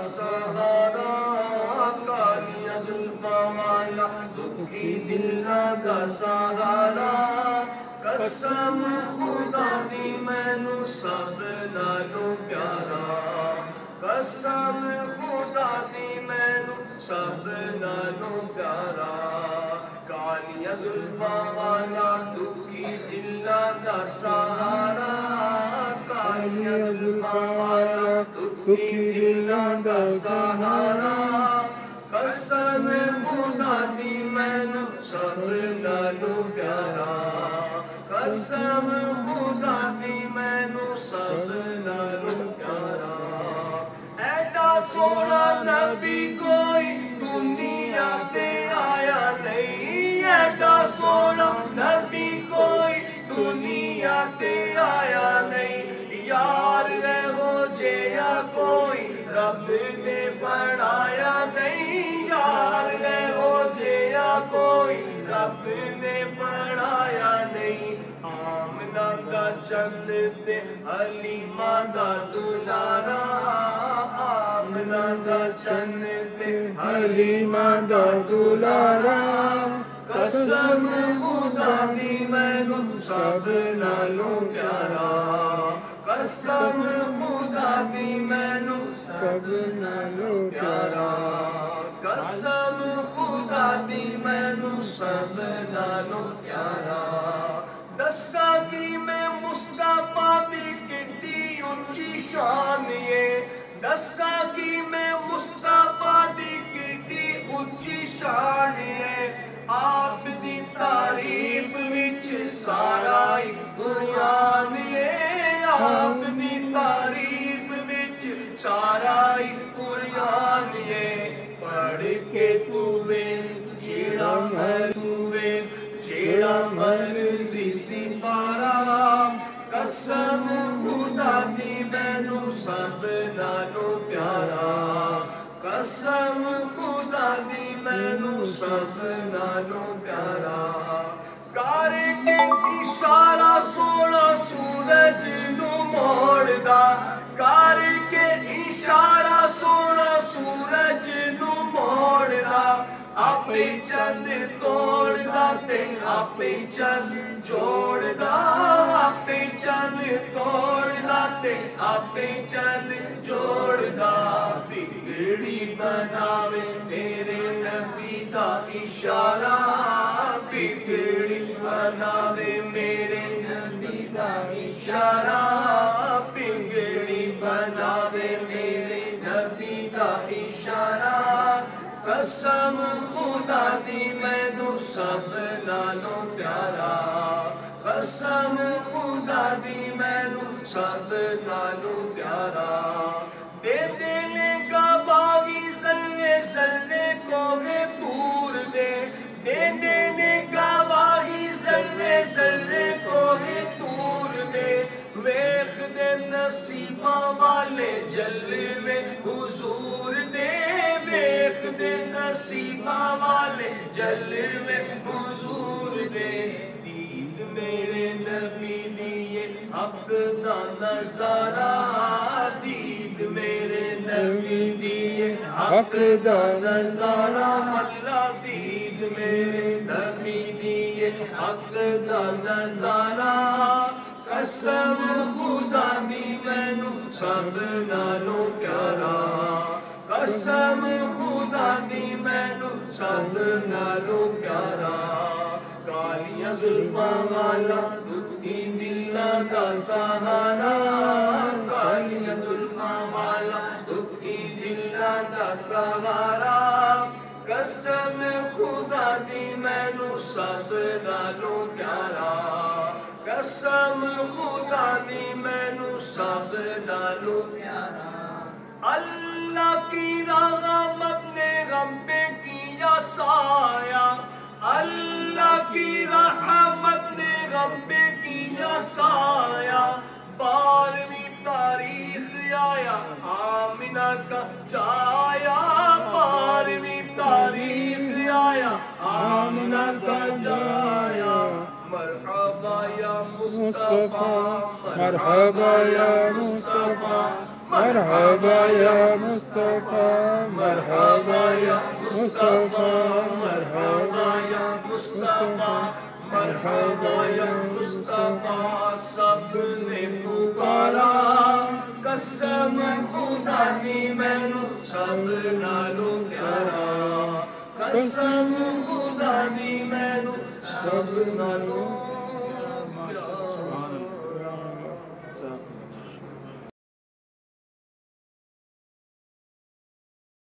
سہارا کالیاں زلفاں والا دکھی دلاں دا سہارا قسم خدا دی مینوں سب نالوں پیارا قسم خدا دی مینوں سب نالوں پیارا کالیاں زلفاں والا دکھی دلاں دا سہارا کالیاں زلفاں والا دکھی دلاں دا سہارا قسم خدا دی مینوں سب نالوں پیارا قسم خدا دی مینوں سب نالوں پیارا ایڈا سونا نبی کوئی دنیا تے آیا نہیں ایڈا سونا نبی کوئی دنیا تے آیا نہیں یار ہو جیا کوئی رب نے بنایا نہیں یار ہو جیا کوئی رب نے بنایا نہیں آمنہ دا چند تے حلیمہ دا دلارا آمنہ دا چند تے حلیمہ دا دلارا قسم خدا دی مینوں سب نالوں پیارا قسم خدا دی مینوں سب نالوں پیارا قسم خدا دی مینوں سب نالوں پیارا دساں کی میں مصطفیٰ دی کڈی اونچی شان ہے دساں کی میں مصطفیٰ دی کڈی اونچی شان ہے آپ دی تعریف وچ سارا قرآن ہے آپ دی تعریف وچ سارا قرآن ہے پڑھ کے توے جیڑا مرضی سپارا قسم خدا دی مینوں سب نالوں پیارا قسم خدا دی مینوں سب نالوں پیارا کر کے اشارہ سونا سورج نوں موڑدا کر کے اشارہ سونا سورج نوں موڑدا آپے چند توڑدا تے آپے چند جوڑدا آپے چند توڑدا تے آپے چند جوڑدا بگڑی بناوے میرے نبی دا اشارہ بگڑی بناوے میرے نبی دا اشارہ بگڑی بناوے میرے نبی دا اشارہ قسم خدا دی مینوں سب نالوں پیارا قسم خدا دی مینوں سب نالوں پیارا دے دے گواہی ذرے ذرے کو ہے دور دے دے گواہی ذرے ذرے کو ہے دور دے ویخ دے نصیباں والے جلوے حضور دے ویخ دے نصیباں والے جلوے حضور دے دید میرے نبی دیے حق دا نظارہ دید میرے نبی دیے حق دا نظارہ اللہ دید میرے نبی دیے حق دا نظارہ قسم خدا دی مینوں سب نالوں پیارا قسم خدا دی مینوں سب نالوں پیارا کالیاں زلفاں والا دکھی دلاں دا سہارا کالیاں زلفاں والا دکھی دلاں دا سہارا قسم خدا دی مینوں سب نالوں پیارا قسم خدا دی مینوں سب نالوں پیارا اللہ کی رحمت نے غم پہ کیا سایہ اللہ کی رحمت نے غم پہ کیا سایہ 12ویں تاریخ آیا آمنہ کا جایا 12ویں تاریخ آیا آمنہ کا جایا مرحبا یا مصطفیٰ مرحبا یا مصطفیٰ مرحبا یا مصطفیٰ مرحبا یا مصطفیٰ مرحبا یا مصطفیٰ مرحبا یا مصطفیٰ سب نے پکارا قسم خدا دی مینو سب نالوں پیارا قسم خدا دی مینو سب نالوں